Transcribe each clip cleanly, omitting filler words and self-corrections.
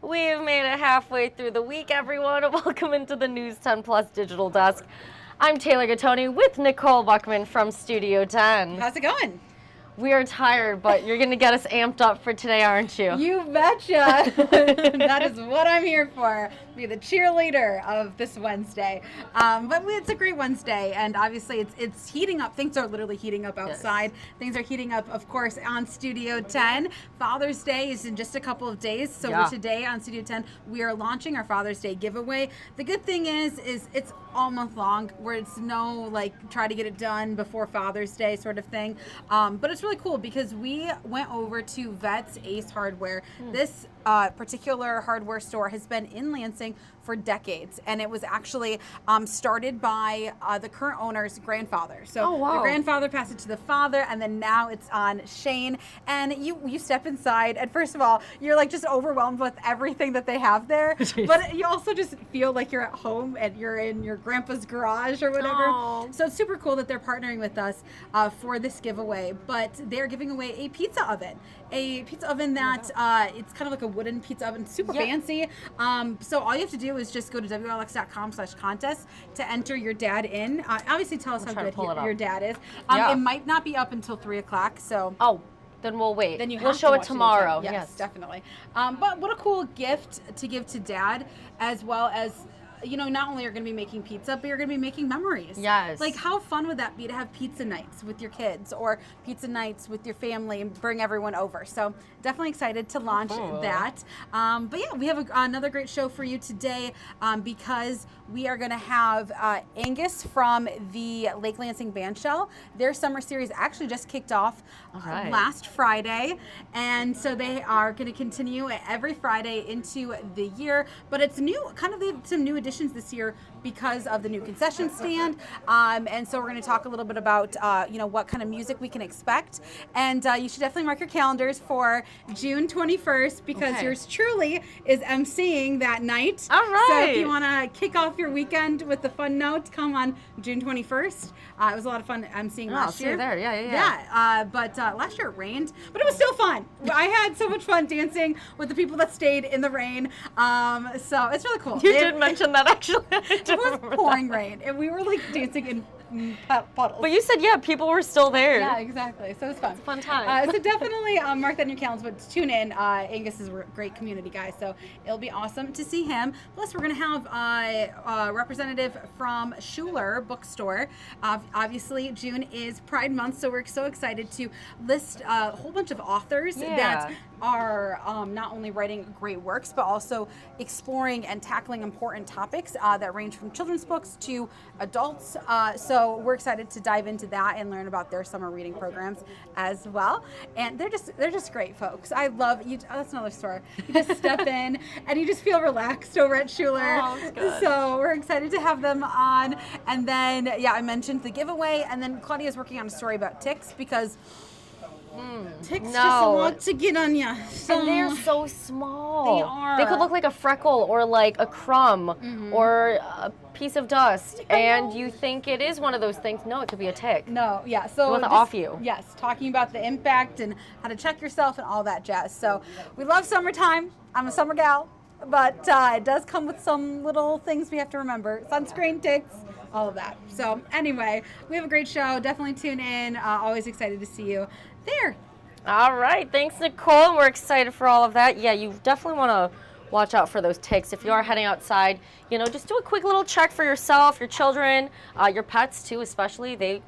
We've made it halfway through the week, everyone. Welcome into the News 10 Plus Digital Desk. I'm Taylor Gattoni with Nicole Buckman from Studio 10. How's it going? We are tired, but you're going to get us amped up for today, aren't you? You betcha. That is what I'm here for. Be the cheerleader of this Wednesday. But it's a great Wednesday, and obviously it's heating up. Things are literally heating up outside. Yes. Things are heating up, of course, on Studio 10. Father's Day is in just a couple of days, so today on Studio 10, we are launching our Father's Day giveaway. The good thing is it's all month long, where it's no, like, try to get it done before Father's Day sort of thing. But it's really cool because we went over to Vet's Ace Hardware. This particular hardware store has been in Lansing for decades, and it was actually started by the current owner's grandfather. So the grandfather passed it to the father, and then now it's on Shane. And you step inside, and first of all, you're like just overwhelmed with everything that they have there. But you also just feel like you're at home and you're in your grandpa's garage or whatever. So it's super cool that they're partnering with us for this giveaway. But they're giving away a pizza oven that it's kind of like a wooden pizza oven, super fancy. So all you have to do is just go to WLX.com/contest to enter your dad in. Obviously, tell us how good your dad is. It might not be up until 3 o'clock. So then we'll wait. Then we'll show it tomorrow. Yes, definitely. But what a cool gift to give to dad, as well as, you know, not only are going to be making pizza, but you're going to be making memories. Yes. Like, how fun would that be to have pizza nights with your kids or pizza nights with your family and bring everyone over? So definitely excited to launch that. But yeah, we have another great show for you today because we are going to have Angus from the Lake Lansing Bandshell. Their summer series actually just kicked off last Friday. And so they are going to continue every Friday into the year. But it's new, kind of some new additions this year because of the new concession stand, and so we're going to talk a little bit about what kind of music we can expect, and you should definitely mark your calendars for June 21st because yours truly is emceeing that night. All right. So if you want to kick off your weekend with the fun note, come on June 21st. It was a lot of fun emceeing last year. There, yeah. But last year it rained, but it was still fun. I had so much fun dancing with the people that stayed in the rain. So it's really cool. You did mention that actually. It was pouring rain, and we were like dancing in puddles. But you said, people were still there. Yeah, exactly. So it was fun. It's a fun time. So definitely mark that in your calendars, but tune in. Angus is a great community guy, so it'll be awesome to see him. Plus, we're going to have a representative from Schuler Bookstore. Obviously, June is Pride Month, so we're so excited to list a whole bunch of authors that are not only writing great works, but also exploring and tackling important topics that range from children's books to adults. So we're excited to dive into that and learn about their summer reading programs as well. And they're just great folks. I love you. That's another story. You just step in and you just feel relaxed over at Schuler. So we're excited to have them on. And then I mentioned the giveaway, and then Claudia's working on a story about ticks because ticks just want to get on you. So and they're so small. They are. They could look like a freckle or like a crumb or a piece of dust. And you think it is one of those things. No, it could be a tick. No, So they want to off you. Yes, talking about the impact and how to check yourself and all that jazz. So we love summertime. I'm a summer gal. But it does come with some little things we have to remember. Sunscreen, ticks, all of that. So anyway, we have a great show. Definitely tune in. Always excited to see you there. All right. Thanks, Nicole. We're excited for all of that. Yeah, you definitely want to watch out for those ticks. If you are heading outside, just do a quick little check for yourself, your children, your pets too, especially. They,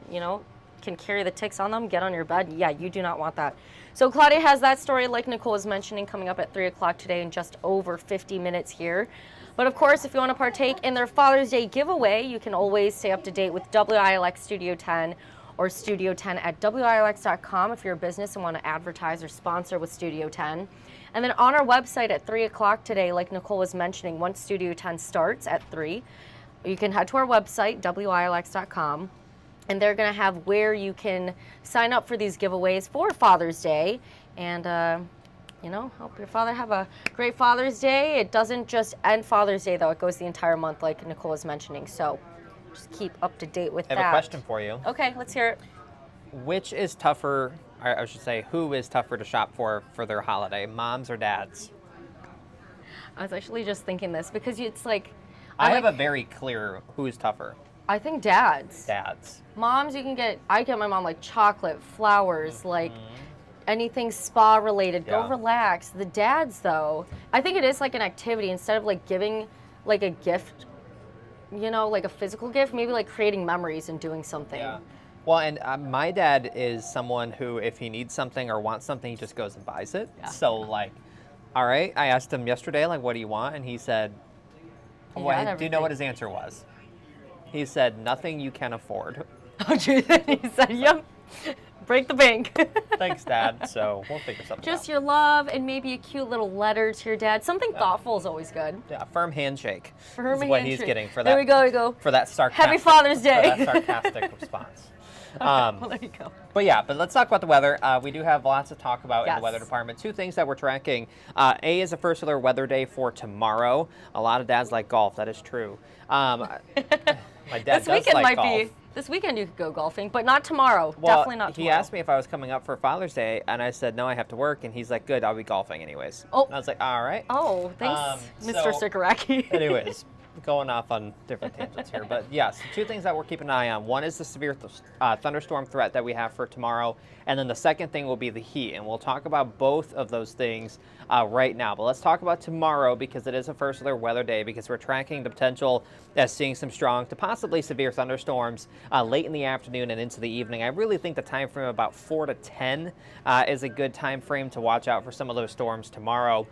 can carry the ticks on them, get on your bed. Yeah, you do not want that. So Claudia has that story, like Nicole was mentioning, coming up at 3 o'clock today in just over 50 minutes here. But of course, if you want to partake in their Father's Day giveaway, you can always stay up to date with WILX Studio 10 or Studio 10 at WILX.com if you're a business and want to advertise or sponsor with Studio 10. And then on our website at 3 o'clock today, like Nicole was mentioning, once Studio 10 starts at 3, you can head to our website, WILX.com. And they're going to have where you can sign up for these giveaways for Father's Day. And, hope your father have a great Father's Day. It doesn't just end Father's Day, though. It goes the entire month, like Nicole was mentioning. So just keep up to date with that. I have a question for you. Okay, let's hear it. Which is tougher, or I should say, who is tougher to shop for their holiday, moms or dads? I was actually just thinking this because it's like, I have a very clear who's tougher. I think dads. Dads. Moms, I get my mom like chocolate, flowers, like anything spa related. Go Yeah. relax. The dads, though, I think it is like an activity instead of like giving like a gift, like a physical gift, maybe like creating memories and doing something. Yeah. Well, and my dad is someone who, if he needs something or wants something, he just goes and buys it. Yeah. So, like, all right, I asked him yesterday, like, what do you want? And he said, He well, got do you know what everything. his answer was? He said, nothing you can afford. Oh, geez. He said, yep, break the bank. Thanks, Dad. So we'll figure something Just out. your love and maybe a cute little letter to your dad. Something thoughtful is always good. Yeah, firm handshake. Firm is what he's handshake. getting for There that. we go. For that sarcastic. Happy Father's Day. For that sarcastic response. Well, there you go. But let's talk about the weather. We do have lots to talk about in the Yes. weather department. Two things that we're tracking. A is a first solar weather day for tomorrow. A lot of dads like golf. That is true. My dad This does weekend like might golf. be. This weekend you could go golfing, but not tomorrow. Well, Definitely not tomorrow. he asked me if I was coming up for Father's Day, and I said, no, I have to work. And he's like, good, I'll be golfing anyways. Oh. And I was like, all right. Oh, thanks, Mr. so- Cichoracki. Anyways, going off on different tangents here. But yes, two things that we're keeping an eye on. One is the severe thunderstorm threat that we have for tomorrow. And then the second thing will be the heat. And we'll talk about both of those things right now. But let's talk about tomorrow because it is a first solar weather day because we're tracking the potential of seeing some strong to possibly severe thunderstorms late in the afternoon and into the evening. I really think the time frame about 4 to 10 is a good time frame to watch out for some of those storms tomorrow.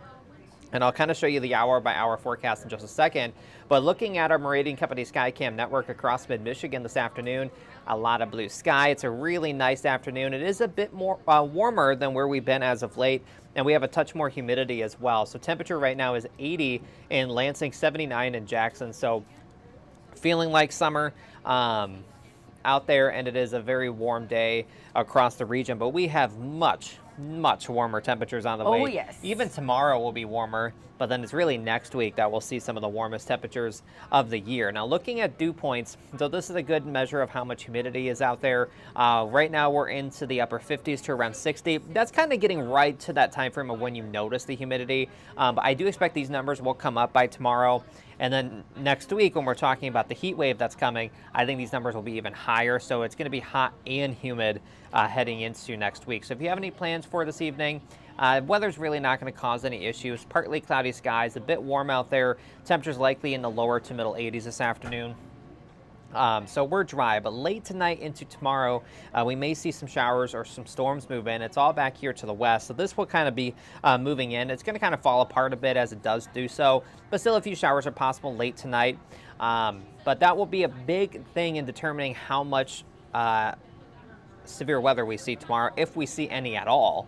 And I'll kind of show you the hour-by-hour forecast in just a second. But looking at our Meridian Company Skycam network across mid-Michigan this afternoon, a lot of blue sky. It's a really nice afternoon. It is a bit more warmer than where we've been as of late. And we have a touch more humidity as well. So temperature right now is 80 in Lansing, 79 in Jackson. So feeling like summer out there, and it is a very warm day across the region. But we have much warmer temperatures on the way. Oh, yes. Even tomorrow will be warmer, but then it's really next week that we'll see some of the warmest temperatures of the year. Now, looking at dew points, so this is a good measure of how much humidity is out there. Right now, we're into the upper 50s to around 60. That's kind of getting right to that time frame of when you notice the humidity. But I do expect these numbers will come up by tomorrow. And then next week, when we're talking about the heat wave that's coming, I think these numbers will be even higher. So it's going to be hot and humid heading into next week. So if you have any plans for this evening, weather's really not going to cause any issues. Partly cloudy skies, a bit warm out there. Temperatures likely in the lower to middle 80s this afternoon. So we're dry, but late tonight into tomorrow, we may see some showers or some storms move in. It's all back here to the west, so this will kind of be moving in. It's going to kind of fall apart a bit as it does do so, but still a few showers are possible late tonight. But that will be a big thing in determining how much severe weather we see tomorrow, if we see any at all,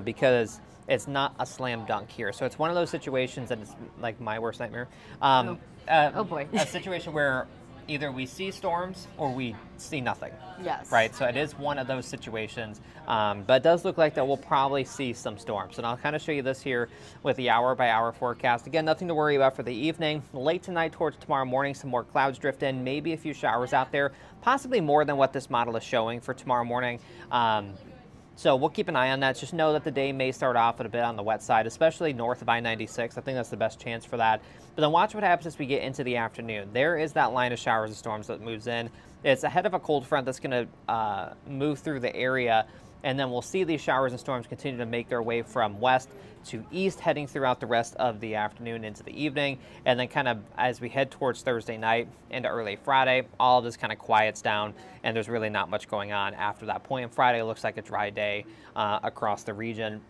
because it's not a slam dunk here. So it's one of those situations that is like my worst nightmare. Oh boy. A situation where either we see storms or we see nothing. Yes. Right, so it is one of those situations, but it does look like that we'll probably see some storms. And I'll kind of show you this here with the hour-by-hour forecast. Again, nothing to worry about for the evening. Late tonight towards tomorrow morning, some more clouds drift in, maybe a few showers out there, possibly more than what this model is showing for tomorrow morning. So we'll keep an eye on that. Just know that the day may start off a bit on the wet side, especially north of I-96. I think that's the best chance for that. But then watch what happens as we get into the afternoon. There is that line of showers and storms that moves in. It's ahead of a cold front that's going to move through the area. And then we'll see these showers and storms continue to make their way from west to east, heading throughout the rest of the afternoon into the evening. And then kind of as we head towards Thursday night into early Friday, all of this kind of quiets down and there's really not much going on after that point. And Friday looks like a dry day across the region.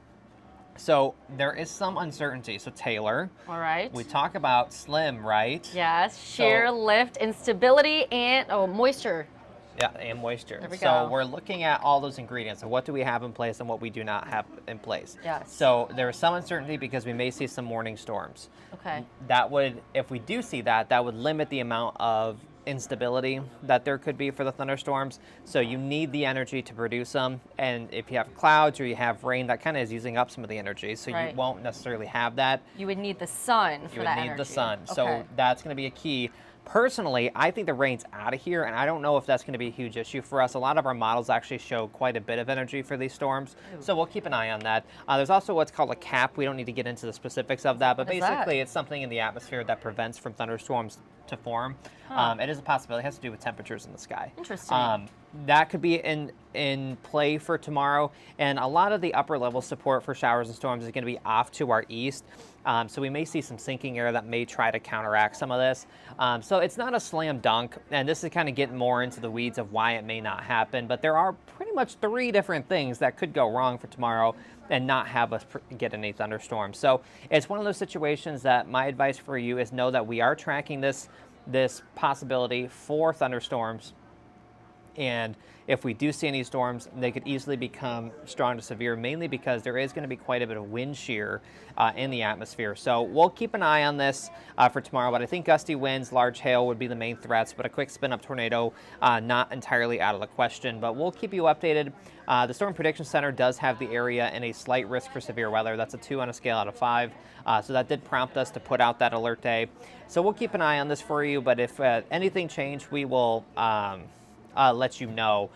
So there is some uncertainty. So Taylor, All right. we talk about slim, right? Yes, shear, lift, instability, and moisture. Yeah, and moisture. There we So go. we're looking at all those ingredients. So what do we have in place and what we do not have in place? Yes. So there is some uncertainty because we may see some morning storms. Okay. That would, if we do see that, that would limit the amount of instability that there could be for the thunderstorms. So you need the energy to produce them. And if you have clouds or you have rain, that kind of is using up some of the energy. So Right. you won't necessarily have that. You would need the sun for You would that need energy. the sun. Okay. So that's going to be a key. Personally, I think the rain's out of here, and I don't know if that's going to be a huge issue for us. A lot of our models actually show quite a bit of energy for these storms, so we'll keep an eye on that. There's also what's called a cap. We don't need to get into the specifics of that, but basically it's something in the atmosphere that prevents from thunderstorms to form. It is a possibility. It has to do with temperatures in the sky. Interesting. That could be in play for tomorrow, and a lot of the upper level support for showers and storms is going to be off to our east. So we may see some sinking air that may try to counteract some of this. So it's not a slam dunk, and this is kind of getting more into the weeds of why it may not happen, but there are pretty much 3 different things that could go wrong for tomorrow and not have us get any thunderstorms. So it's one of those situations that my advice for you is know that we are tracking this possibility for thunderstorms. And if we do see any storms, they could easily become strong to severe, mainly because there is going to be quite a bit of wind shear in the atmosphere. So we'll keep an eye on this for tomorrow, but I think gusty winds, large hail would be the main threats, but a quick spin-up tornado, not entirely out of the question, but we'll keep you updated. The Storm Prediction Center does have the area in a slight risk for severe weather. That's a 2 on a scale out of 5. So that did prompt us to put out that alert day. So we'll keep an eye on this for you, but if anything changed, we will let you know,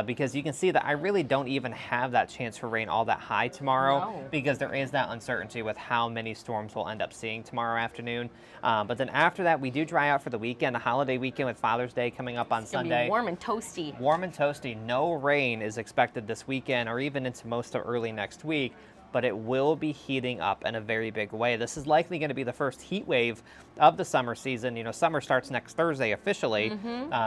because you can see that I really don't even have that chance for rain all that high tomorrow, because there is that uncertainty with how many storms we'll end up seeing tomorrow afternoon. But then after that, we do dry out for the weekend, the holiday weekend with Father's Day coming up on Sunday. It's gonna be warm and toasty. Warm and toasty. No rain is expected this weekend or even into most of early next week, but it will be heating up in a very big way. This is likely going to be the first heat wave of the summer season. You know, summer starts next Thursday officially,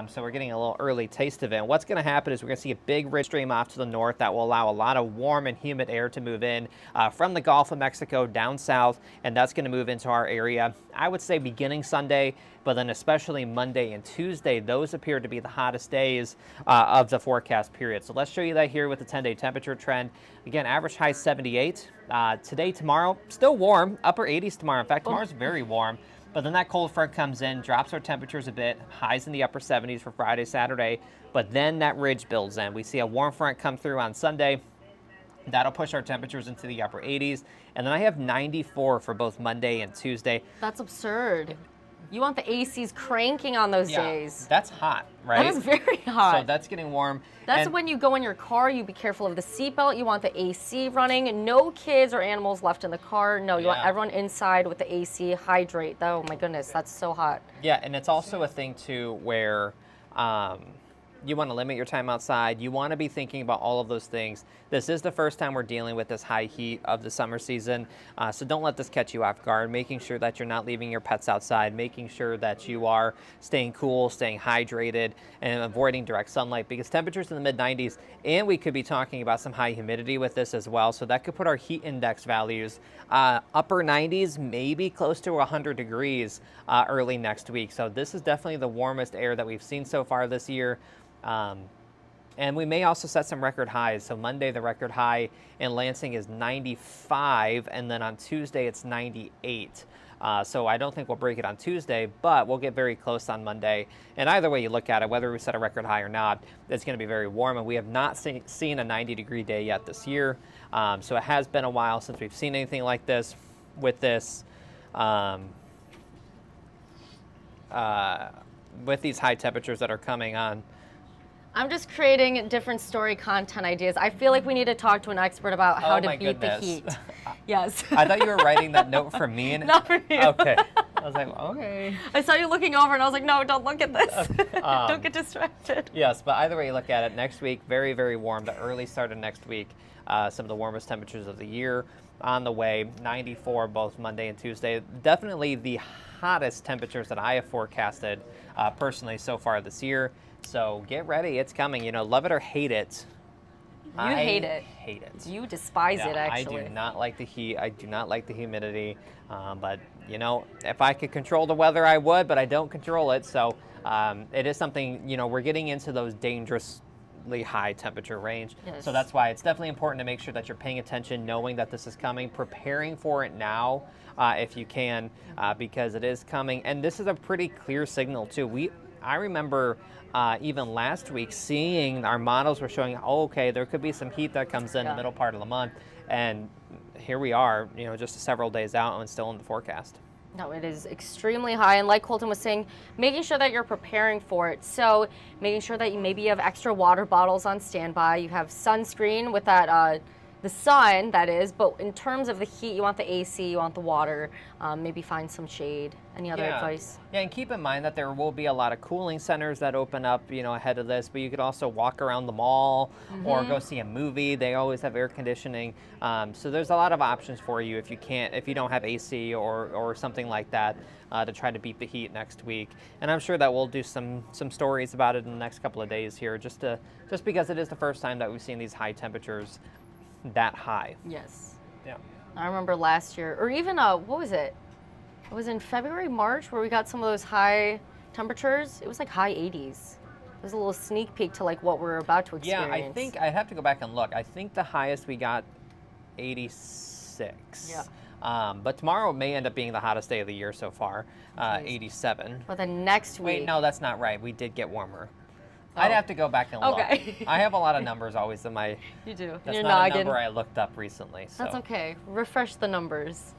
so we're getting a little early taste of it. And what's going to happen is we're going to see a big ridge stream off to the north that will allow a lot of warm and humid air to move in from the Gulf of Mexico down south, and that's going to move into our area. I would say beginning Sunday, but then especially Monday and Tuesday, those appear to be the hottest days of the forecast period. So let's show you that here with the 10-day temperature trend. Again, average high 78. Today, tomorrow, still warm, upper 80s tomorrow. In fact, tomorrow's very warm. But then that cold front comes in, drops our temperatures a bit, highs in the upper 70s for Friday, Saturday. But then that ridge builds in. We see a warm front come through on Sunday. That'll push our temperatures into the upper 80s. And then I have 94 for both Monday and Tuesday. That's absurd. You want the ACs cranking on those days. That's hot, right? That is very hot. So that's getting warm. That's when you go in your car, you be careful of the seatbelt. You want the AC running. No kids or animals left in the car. No, you want everyone inside with the AC. Hydrate. Oh my goodness, that's so hot. Yeah, and it's also a thing too where you want to limit your time outside. You want to be thinking about all of those things. This is the first time we're dealing with this high heat of the summer season, so don't let this catch you off guard. Making sure that you're not leaving your pets outside, making sure that you are staying cool, staying hydrated, and avoiding direct sunlight, because temperatures in the mid-90s, and we could be talking about some high humidity with this as well, so that could put our heat index values upper 90s, maybe close to 100 degrees early next week. So this is definitely the warmest air that we've seen so far this year. And we may also set some record highs. So Monday, the record high in Lansing is 95, and then on Tuesday, it's 98. So I don't think we'll break it on Tuesday, but we'll get very close on Monday. And either way you look at it, whether we set a record high or not, it's going to be very warm, and we have not seen a 90-degree day yet this year. So it has been a while since we've seen anything like this with this. With these high temperatures that are coming on. I'm just creating different story content ideas. I feel like we need to talk to an expert about how to beat the heat. Yes. I thought you were writing that note for me. Not for you. Okay. I was like, okay. I saw you looking over and I was like, no, don't look at this. Don't get distracted. Yes, but either way you look at it, next week, very, very warm. The early start of next week, some of the warmest temperatures of the year on the way. 94 both Monday and Tuesday. Definitely the hottest temperatures that I have forecasted personally so far this year. So get ready, it's coming. You know, love it or hate it. I hate it. Hate it. You despise it, actually. I do not like the heat. I do not like the humidity. But, you know, if I could control the weather, I would, but I don't control it. So it is something, you know, we're getting into those dangerously high temperature range. Yes. So that's why it's definitely important to make sure that you're paying attention, knowing that this is coming, preparing for it now if you can, because it is coming. And this is a pretty clear signal, too. I remember even last week seeing our models were showing, oh, okay, there could be some heat that comes in the middle part of the month. And here we are, you know, just several days out and still in the forecast. No, it is extremely high, and like Colton was saying, making sure that you're preparing for it. So making sure that you have extra water bottles on standby, you have sunscreen with that, the sun, that is, but in terms of the heat, you want the AC, you want the water, maybe find some shade. Any other advice? Yeah, and keep in mind that there will be a lot of cooling centers that open up, ahead of this, but you could also walk around the mall or go see a movie. They always have air conditioning. So there's a lot of options for you if you don't have AC or something like that to try to beat the heat next week. And I'm sure that we'll do some stories about it in the next couple of days here, just because it is the first time that we've seen these high temperatures that high. Yes. Yeah. I remember last year, or even, what was it? It was in February, March, where we got some of those high temperatures. It was like high 80s. It was a little sneak peek to like what we're about to experience. Yeah, I think I'd have to go back and look. I think the highest we got 86. Yeah. But tomorrow may end up being the hottest day of the year so far, 87. But the next week. Wait, no, that's not right. We did get warmer. Oh. I'd have to go back and look. Okay. I have a lot of numbers always in my. You do. That's Your not noggin. a number I looked up recently. So. That's okay. Refresh the numbers.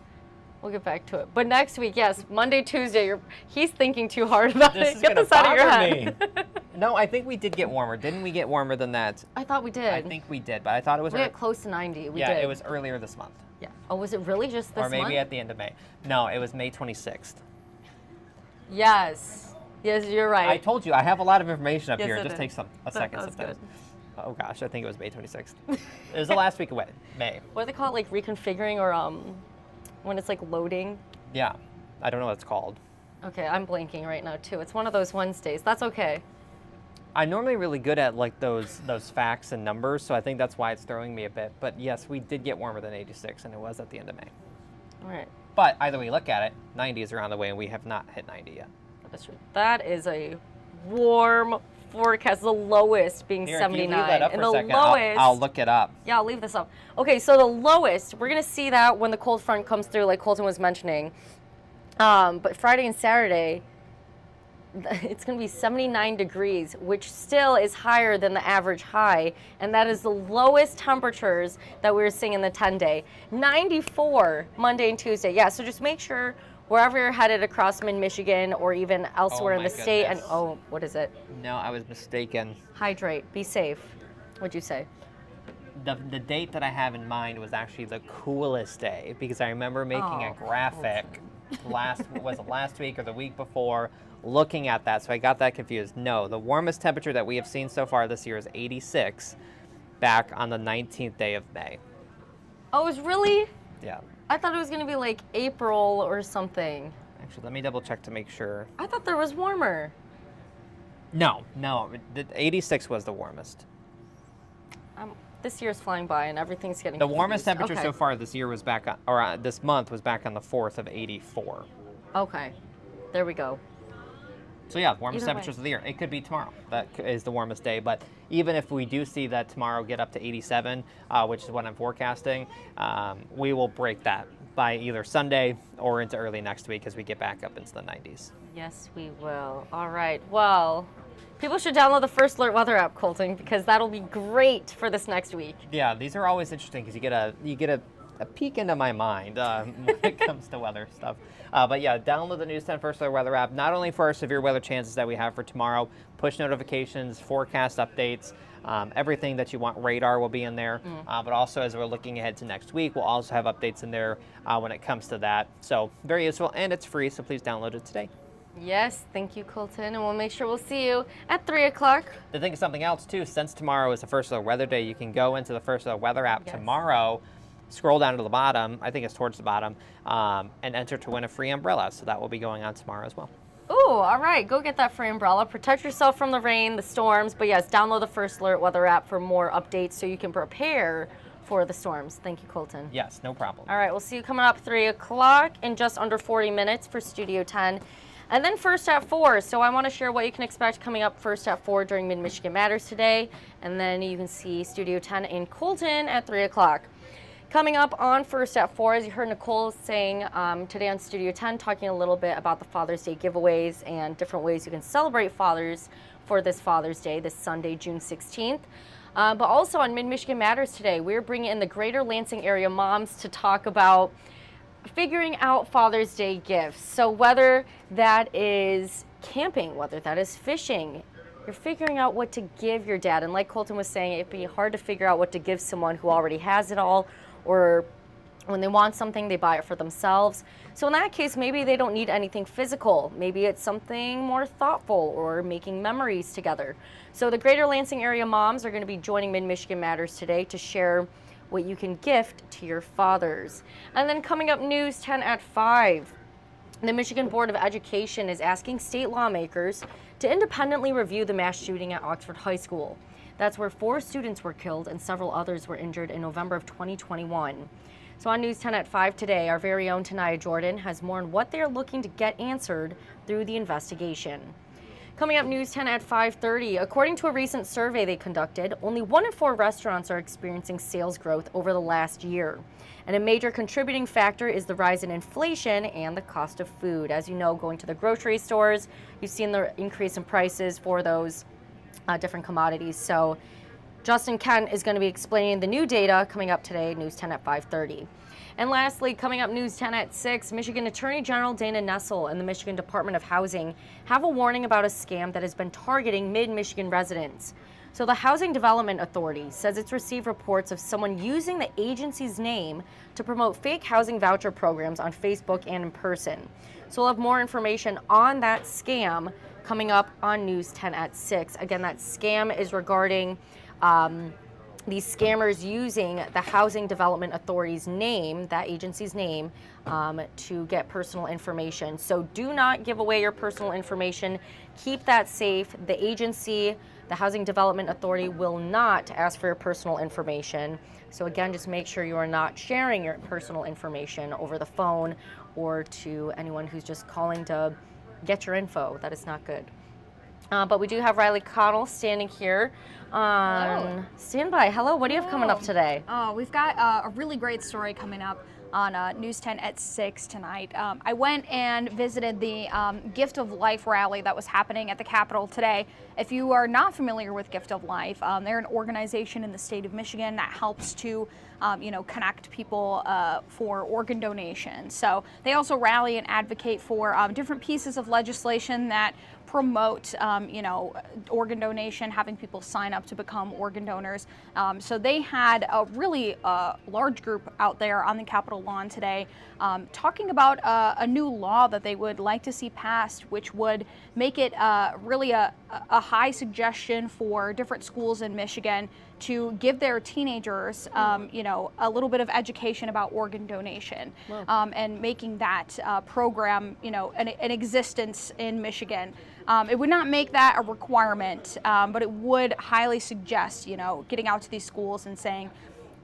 We'll get back to it. But next week, yes, Monday, Tuesday, he's thinking too hard about This it. is Get gonna this out of your bother head. me. No, I think we did get warmer. Didn't we get warmer than that? I thought we did. I think we did, but I thought it was. We got close to 90. We did. it was earlier this month. Yeah. Oh, was it really just this Or maybe month? at the end of May. No, it was May 26th. Yes. Yes, you're right. I told you, I have a lot of information up Yes, here. I It just did. takes a That second was sometimes. good. Oh gosh, I think it was May 26th. It was the last week of May. What do they call it? Like reconfiguring or when it's like loading? Yeah, I don't know what it's called. Okay, I'm blanking right now too. It's one of those Wednesdays. That's okay. I'm normally really good at like those facts and numbers, so I think that's why it's throwing me a bit. But yes, we did get warmer than 86, and it was at the end of May. All right. But either way you look at it, 90 is around the way, and we have not hit 90 yet. That's true. That is a warm forecast. The lowest being Here, if you 79. leave that up and for the a second, lowest. I'll look it up. Yeah, I'll leave this up. Okay, so the lowest, we're going to see that when the cold front comes through, like Colton was mentioning. But Friday and Saturday, it's going to be 79 degrees, which still is higher than the average high. And that is the lowest temperatures that we're seeing in the 10-day. 94 Monday and Tuesday. Yeah, so just make sure wherever you're headed across mid-Michigan or even elsewhere in my the state. And goodness. oh, what is it? No, I was mistaken. Hydrate. Be safe. What'd you say? The date that I have in mind was actually the coolest day because I remember making a graphic last week or the week before looking at that, so I got that confused. No, the warmest temperature that we have seen so far this year is 86 back on the 19th day of May. Oh, it was really? Yeah. I thought it was going to be like April or something. Actually, let me double check to make sure. I thought there was warmer. No, the 86 was the warmest. This year's flying by and everything's getting The warmest confused. temperature Okay. so far this year was back on, or this month was back on the 4th of 84. Okay. There we go. So yeah, warmest Either way. temperatures of the year. It could be tomorrow. That is the warmest day. But even if we do see that tomorrow get up to 87, which is what I'm forecasting, we will break that by either Sunday or into early next week as we get back up into the 90s. Yes, we will. All right. Well, people should download the First Alert Weather app, Colton, because that'll be great for this next week. Yeah, these are always interesting because you get a peek into my mind when it comes to weather stuff. But yeah, download the News 10 First Alert Weather app, not only for our severe weather chances that we have for tomorrow, push notifications, forecast updates, everything that you want. Radar will be in there, but also as we're looking ahead to next week, we'll also have updates in there when it comes to that. So very useful, and it's free, so please download it today. Yes, thank you, Colton, and we'll make sure we'll see you at 3 o'clock. To think of something else too, since tomorrow is the First Alert Weather Day, you can go into the First Alert Weather app tomorrow, scroll down to the bottom, I think it's towards the bottom, and enter to win a free umbrella. So that will be going on tomorrow as well. Ooh, all right. Go get that free umbrella. Protect yourself from the rain, the storms. But yes, download the First Alert Weather app for more updates so you can prepare for the storms. Thank you, Colton. Yes, no problem. All right, we'll see you coming up 3 o'clock in just under 40 minutes for Studio 10. And then first at 4. So I want to share what you can expect coming up first at 4 during Mid-Michigan Matters today. And then you can see Studio 10 in Colton at 3 o'clock. Coming up on First at 4, as you heard Nicole saying today on Studio 10, talking a little bit about the Father's Day giveaways and different ways you can celebrate fathers for this Father's Day, this Sunday, June 16th. But also on Mid-Michigan Matters today, we're bringing in the greater Lansing area moms to talk about figuring out Father's Day gifts. So whether that is camping, whether that is fishing, you're figuring out what to give your dad. And like Colton was saying, it'd be hard to figure out what to give someone who already has it all, or when they want something, they buy it for themselves. So in that case, maybe they don't need anything physical. Maybe it's something more thoughtful, or making memories together. So the Greater Lansing area moms are going to be joining Mid-Michigan Matters today to share what you can gift to your fathers. And then coming up, News 10 at 5. The Michigan Board of Education is asking state lawmakers to independently review the mass shooting at Oxford High School. That's where 4 students were killed and several others were injured in November of 2021. So on News 10 at 5 today, our very own Tanaya Jordan has more on what they're looking to get answered through the investigation. Coming up, News 10 at 5:30. According to a recent survey they conducted, only 1 in 4 restaurants are experiencing sales growth over the last year. And a major contributing factor is the rise in inflation and the cost of food. As you know, going to the grocery stores, you've seen the increase in prices for those different commodities. So Justin Kent is going to be explaining the new data coming up today, News 10 at 5:30. And lastly, coming up, News 10 at 6, Michigan Attorney General Dana Nessel and the Michigan Department of Housing have a warning about a scam that has been targeting mid-Michigan residents. So the Housing Development Authority says it's received reports of someone using the agency's name to promote fake housing voucher programs on Facebook and in person. So we'll have more information on that scam coming up on News 10 at 6. Again, that scam is regarding these scammers using the Housing Development Authority's name, that agency's name, to get personal information. So do not give away your personal information. Keep that safe. The agency, the Housing Development Authority, will not ask for your personal information. So again, just make sure you are not sharing your personal information over the phone or to anyone who's just calling to get your info. That is not good. But we do have Riley Connell standing here on standby. Hello, what do you have coming up today? Oh, we've got a really great story coming up on News 10 at 6 tonight. I went and visited the Gift of Life rally that was happening at the Capitol today. If you are not familiar with Gift of Life, they're an organization in the state of Michigan that helps to connect people for organ donation. So they also rally and advocate for different pieces of legislation that promote, organ donation, having people sign up to become organ donors. So they had a really large group out there on the Capitol lawn today talking about a new law that they would like to see passed, which would make it really a high suggestion for different schools in Michigan to give their teenagers, a little bit of education about organ donation. Wow. And making that program, an existence in Michigan. It would not make that a requirement, but it would highly suggest, getting out to these schools and saying,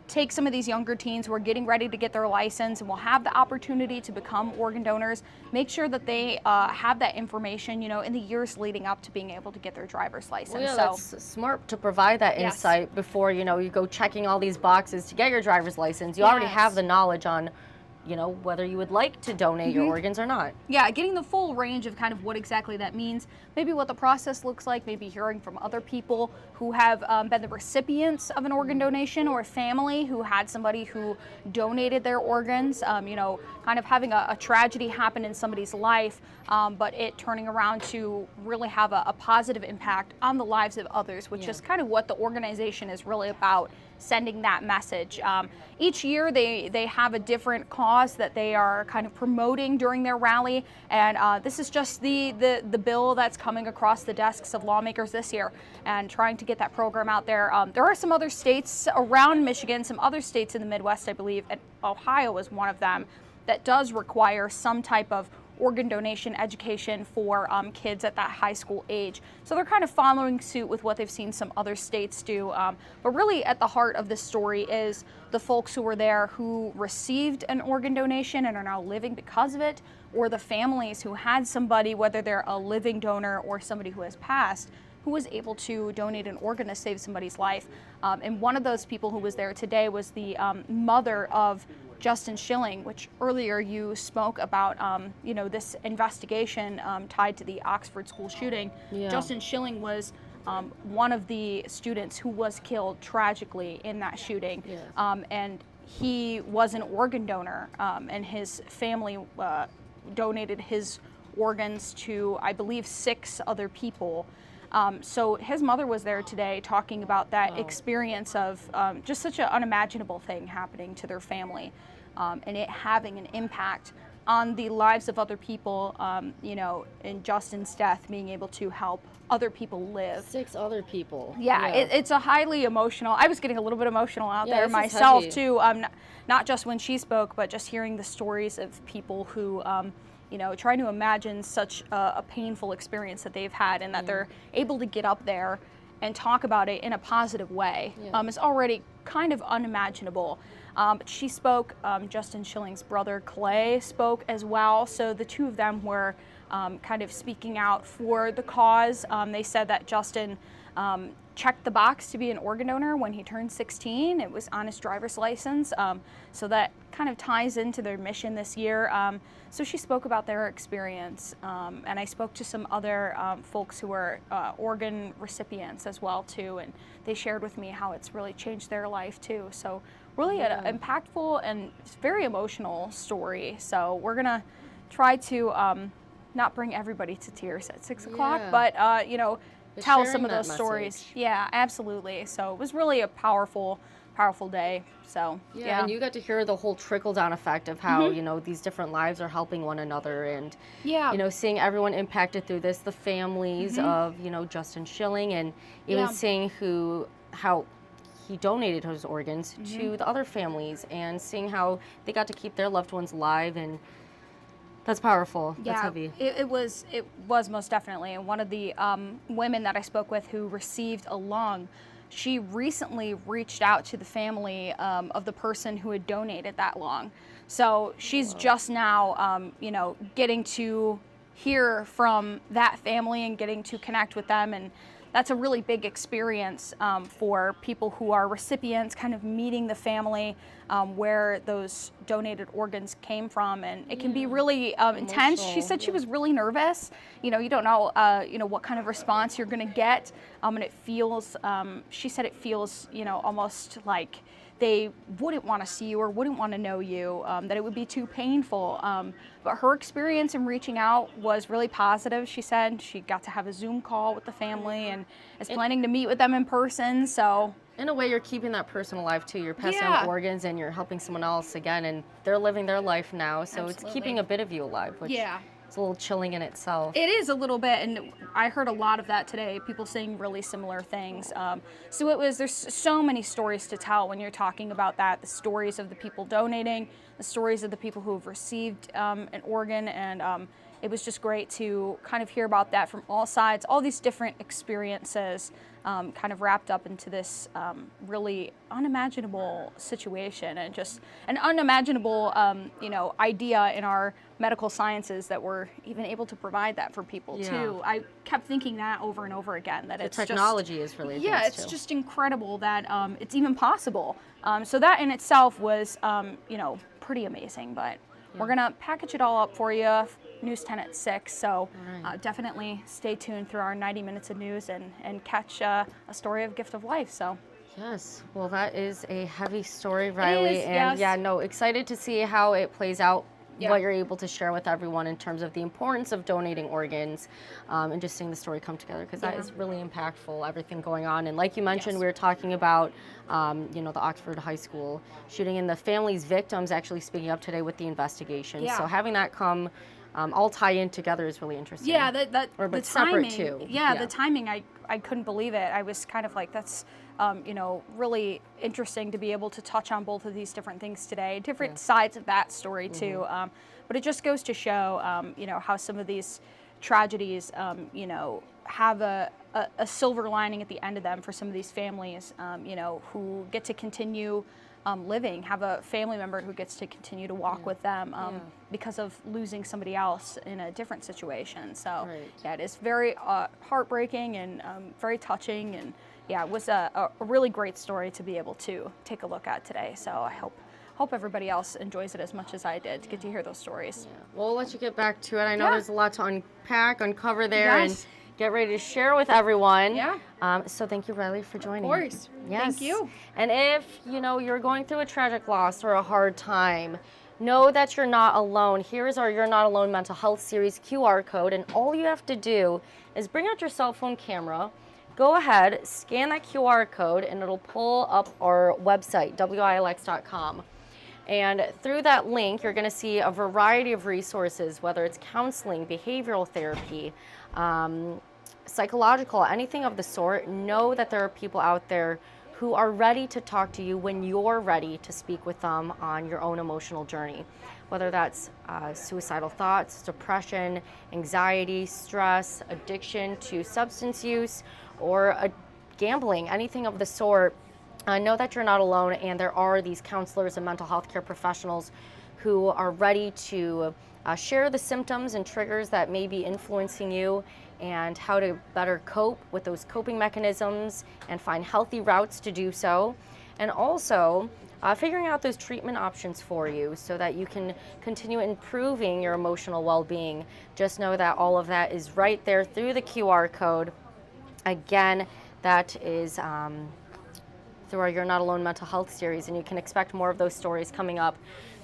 take some of these younger teens who are getting ready to get their license and will have the opportunity to become organ donors, make sure that they have that information, in the years leading up to being able to get their driver's license. Well, yeah, that's smart to provide that insight before, you go checking all these boxes to get your driver's license. You already have the knowledge on, whether you would like to donate your organs or not. Yeah, getting the full range of kind of what exactly that means, maybe what the process looks like, maybe hearing from other people who have been the recipients of an organ donation, or a family who had somebody who donated their organs, kind of having a tragedy happen in somebody's life, but it turning around to really have a positive impact on the lives of others, which is kind of what the organization is really about, sending that message. Each year they have a different cause that they are kind of promoting during their rally, and this is just the bill that's coming across the desks of lawmakers this year, and trying to get that program out there. There are some other states around Michigan, some other states in the Midwest, I believe, and Ohio is one of them, that does require some type of organ donation education for kids at that high school age. So they're kind of following suit with what they've seen some other states do. But really at the heart of this story is the folks who were there who received an organ donation and are now living because of it, or the families who had somebody, whether they're a living donor or somebody who has passed, who was able to donate an organ to save somebody's life. And one of those people who was there today was the mother of Justin Schilling, which earlier you spoke about, this investigation tied to the Oxford school shooting. Yeah. Justin Schilling was one of the students who was killed tragically in that shooting. Yes. And he was an organ donor, and his family donated his organs to, I believe, 6 other people. So his mother was there today talking about that experience of just such an unimaginable thing happening to their family, and it having an impact on the lives of other people, you know, in Justin's death, being able to help other people live. 6 other people. Yeah, it's a highly emotional. I was getting a little bit emotional out there this is myself heavy. too. Not just when she spoke, but just hearing the stories of people who, you know, trying to imagine such a painful experience that they've had, and that they're able to get up there and talk about it in a positive way. Is already kind of unimaginable. But she spoke. Justin Schilling's brother Clay spoke as well. So the two of them were kind of speaking out for the cause. They said that Justin checked the box to be an organ donor when he turned 16. It was on his driver's license. So that kind of ties into their mission this year. So she spoke about their experience, and I spoke to some other folks who were organ recipients as well too, and they shared with me how it's really changed their life too. So really an impactful and very emotional story. So we're gonna try to not bring everybody to tears at 6 o'clock, but you know, tell some of sharing those that stories. message. Yeah, absolutely. So it was really a powerful day. So Yeah, and you got to hear the whole trickle-down effect of how, you know, these different lives are helping one another, and, Yeah. you know, seeing everyone impacted through this, the families of, you know, Justin Schilling, and even seeing how he donated his organs to the other families, and seeing how they got to keep their loved ones alive, and that's powerful. That's heavy. It was most definitely. And one of the women that I spoke with who received a lung, she recently reached out to the family of the person who had donated that lung. So she's just now, you know, getting to hear from that family and getting to connect with them, and that's a really big experience for people who are recipients, kind of meeting the family where those donated organs came from, and it can be really intense. She said she was really nervous. You know, you don't know, you know, what kind of response you're going to get, and it feels. She said it feels, you know, almost like they wouldn't want to see you or wouldn't want to know you, that it would be too painful. But her experience in reaching out was really positive. She said she got to have a Zoom call with the family and is planning to meet with them in person. So In a way, you're keeping that person alive too. You're passing on organs, and you're helping someone else again, and they're living their life now. So it's keeping a bit of you alive, which is a little chilling in itself. It is a little bit, and I heard a lot of that today, people saying really similar things. So there's so many stories to tell when you're talking about that, the stories of the people donating, the stories of the people who have received an organ, and it was just great to kind of hear about that from all sides, all these different experiences kind of wrapped up into this really unimaginable situation, and just an unimaginable you know, idea in our medical sciences that we're even able to provide that for people too. I kept thinking that over and over again, that it's technology is really advanced it's too. just incredible that it's even possible. So that in itself was you know, pretty amazing. But we're gonna package it all up for you. News 10 at 6. So definitely stay tuned through our 90 minutes of news and catch a story of Gift of Life. So. Yes, well, that is a heavy story, Riley, is, and yes. Excited to see how it plays out. What you're able to share with everyone in terms of the importance of donating organs, and just seeing the story come together, because that is really impactful, everything going on. And like you mentioned, we were talking about you know, the Oxford High School shooting, and the family's victims actually speaking up today with the investigation. So having that come all tie in together is really interesting. Yeah, but the separate timing, too. the timing, I couldn't believe it. I was kind of like, that's you know, really interesting to be able to touch on both of these different things today, different sides of that story too. But it just goes to show, you know, how some of these tragedies, you know, have a silver lining at the end of them for some of these families, you know, who get to continue living, have a family member who gets to continue to walk with them because of losing somebody else in a different situation. So it is very heartbreaking and very touching, and it was a really great story to be able to take a look at today. So I hope everybody else enjoys it as much as I did to get to hear those stories. Well, we'll let you get back to it. I know there's a lot to unpack, uncover there, and get ready to share with everyone. Yeah. So thank you, Riley, for joining. Of course. Yes. Thank you. And if, you're going through a tragic loss or a hard time, know that you're not alone. Here is our You're Not Alone Mental Health Series QR code, and all you have to do is bring out your cell phone camera, go ahead, scan that QR code, and it'll pull up our website, wilx.com. And through that link, you're going to see a variety of resources, whether it's counseling, behavioral therapy, psychological, anything of the sort. Know that there are people out there who are ready to talk to you when you're ready to speak with them on your own emotional journey, whether that's suicidal thoughts, depression, anxiety, stress, addiction to substance use, or gambling, anything of the sort. Know that you're not alone, and there are these counselors and mental health care professionals who are ready to share the symptoms and triggers that may be influencing you, and how to better cope with those coping mechanisms and find healthy routes to do so. And also figuring out those treatment options for you so that you can continue improving your emotional well-being. Just know that all of that is right there through the QR code. Again, that is through our You're Not Alone Mental Health Series, and you can expect more of those stories coming up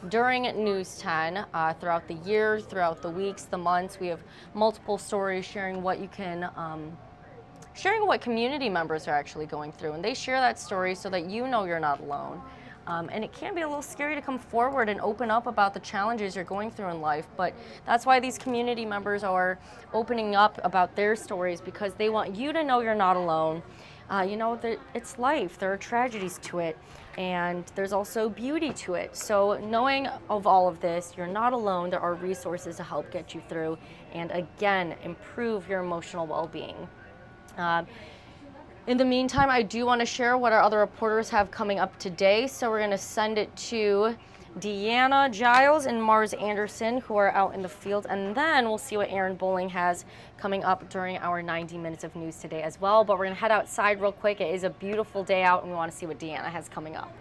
during News 10 throughout the year, throughout the weeks, the months. We have multiple stories sharing what you can, sharing what community members are actually going through, and they share that story so that you know you're not alone. And it can be a little scary to come forward and open up about the challenges you're going through in life, but that's why these community members are opening up about their stories, because they want you to know you're not alone. That it's life. There are tragedies to it, and there's also beauty to it. So knowing of all of this, you're not alone. There are resources to help get you through and, again, improve your emotional well-being. In the meantime, I do want to share what our other reporters have coming up today. So we're going to send it to Deanna Giles and Mars Anderson, who are out in the field, and then we'll see what Aaron Bowling has coming up during our 90 minutes of news today as well. But we're going to head outside real quick. It is a beautiful day out, and we want to see what Deanna has coming up.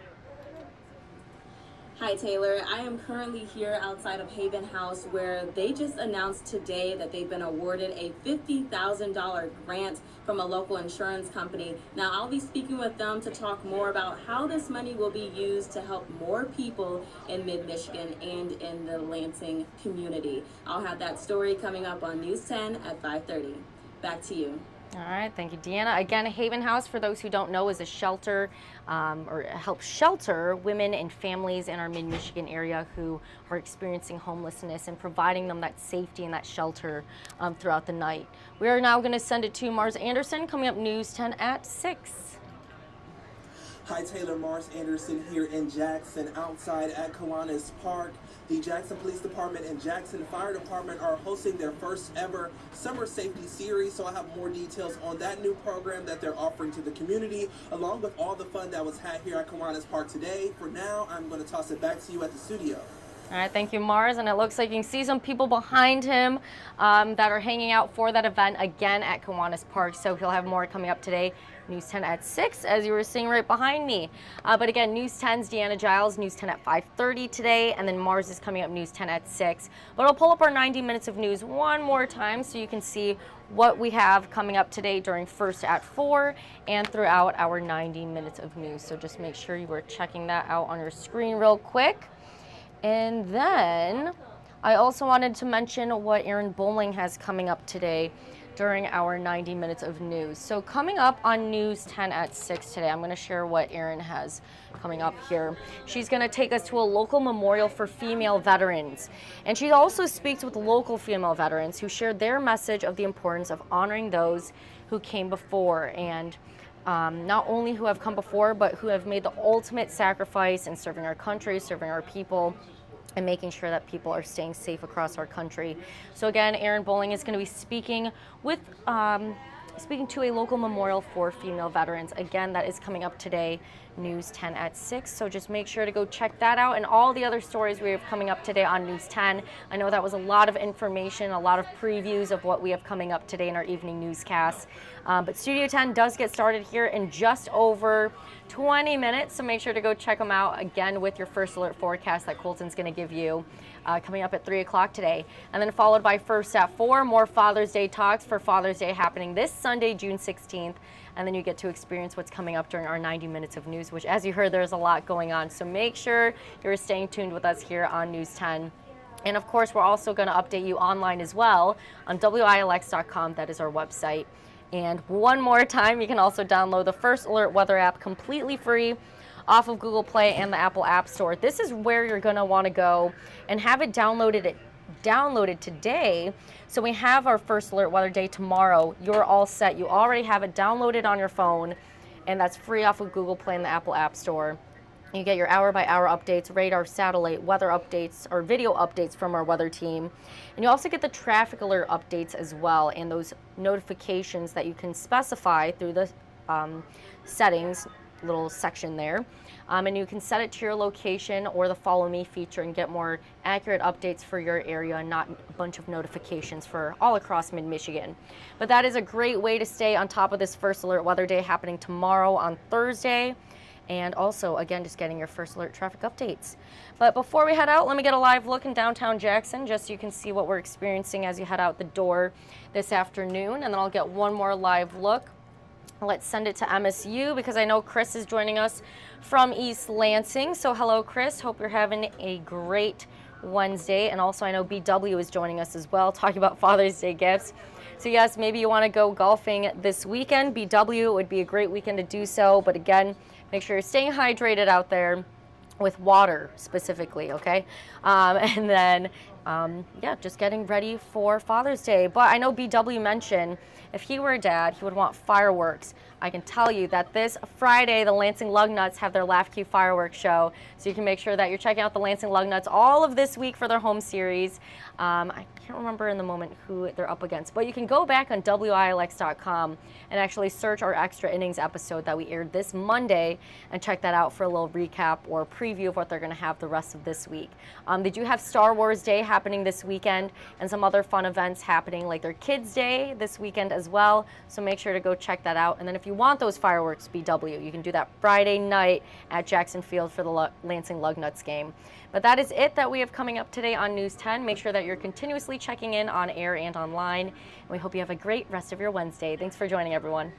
Hi Taylor, I am currently here outside of Haven House, where they just announced today that they've been awarded a $50,000 grant from a local insurance company. Now I'll be speaking with them to talk more about how this money will be used to help more people in mid-Michigan and in the Lansing community. I'll have that story coming up on News 10 at 5:30. Back to you. All right, thank you, Deanna. Again, Haven House, for those who don't know, is a shelter or helps shelter women and families in our mid-Michigan area who are experiencing homelessness, and providing them that safety and that shelter throughout the night. We are now going to send it to Mars Anderson, coming up News 10 at 6. Hi Taylor, Mars Anderson here in Jackson, outside at Kiwanis Park. The Jackson Police Department and Jackson Fire Department are hosting their first ever Summer Safety Series, so I have more details on that new program that they're offering to the community, along with all the fun that was had here at Kiwanis Park today. For now, I'm going to toss it back to you at the studio. All right, thank you, Mars. And it looks like you can see some people behind him that are hanging out for that event again at Kiwanis Park. So he'll have more coming up today. News 10 at 6, as you were seeing right behind me. But again, News 10's Deanna Giles, News 10 at 5:30 today, and then Mars is coming up News 10 at 6. But I'll pull up our 90 minutes of news one more time so you can see what we have coming up today during First at 4 and throughout our 90 minutes of news. So just make sure you are checking that out on your screen real quick. And then I also wanted to mention what Aaron Bowling has coming up today during our 90 minutes of news. So coming up on News 10 at 6 today, I'm going to share what Erin has coming up here. She's going to take us to a local memorial for female veterans. And she also speaks with local female veterans who shared their message of the importance of honoring those who came before, and not only who have come before, but who have made the ultimate sacrifice in serving our country, serving our people, and making sure that people are staying safe across our country. So again, Aaron Bowling is going to be speaking to a local memorial for female veterans. Again, that is coming up today News 10 at 6. So just make sure to go check that out and all the other stories we have coming up today on News 10. I know that was a lot of information, a lot of previews of what we have coming up today in our evening newscast. But Studio 10 does get started here in just over 20 minutes, so make sure to go check them out again with your first alert forecast that Colton's going to give you coming up at 3 o'clock today. And then followed by First at 4, more Father's Day talks for Father's Day happening this Sunday, June 16th. And then you get to experience what's coming up during our 90 minutes of news, which, as you heard, there's a lot going on. So make sure you're staying tuned with us here on News 10. And of course, we're also going to update you online as well on WILX.com. That is our website. And one more time, you can also download the First Alert Weather app completely free off of Google Play and the Apple App Store. This is where you're going to want to go and have it downloaded today. So we have our First Alert Weather Day tomorrow. You're all set. You already have it downloaded on your phone, and that's free off of Google Play and the Apple App Store. You get your hour-by-hour updates, radar, satellite, weather updates, or video updates from our weather team. And you also get the traffic alert updates as well, and those notifications that you can specify through the settings little section there. And you can set it to your location or the Follow Me feature and get more accurate updates for your area and not a bunch of notifications for all across mid-Michigan. But that is a great way to stay on top of this First Alert Weather Day happening tomorrow on Thursday. And also, again, just getting your First Alert traffic updates. But before we head out, let me get a live look in downtown Jackson, just so you can see what we're experiencing as you head out the door this afternoon. And then I'll get one more live look. Let's send it to MSU because I know Chris is joining us from East Lansing. So hello, Chris. Hope you're having a great Wednesday. And also, I know BW is joining us as well, talking about Father's Day gifts. So yes, maybe you want to go golfing this weekend. BW, it would be a great weekend to do so. But again, make sure you're staying hydrated out there with water specifically, okay? And then, yeah, just getting ready for Father's Day. But I know BW mentioned if he were a dad, he would want fireworks. I can tell you that this Friday, the Lansing Lugnuts have their Laugh Cue fireworks show. So you can make sure that you're checking out the Lansing Lugnuts all of this week for their home series. I can't remember in the moment who they're up against, but you can go back on WILX.com and actually search our Extra Innings episode that we aired this Monday and check that out for a little recap or preview of what they're going to have the rest of this week. They do have Star Wars Day happening this weekend and some other fun events happening like their Kids Day this weekend as well. So make sure to go check that out. And then if you want those fireworks, BW, you can do that Friday night at Jackson Field for the Lansing Lugnuts game. But that is it that we have coming up today on News 10. Make sure that you're continuously checking in on air and online. And we hope you have a great rest of your Wednesday. Thanks for joining, everyone.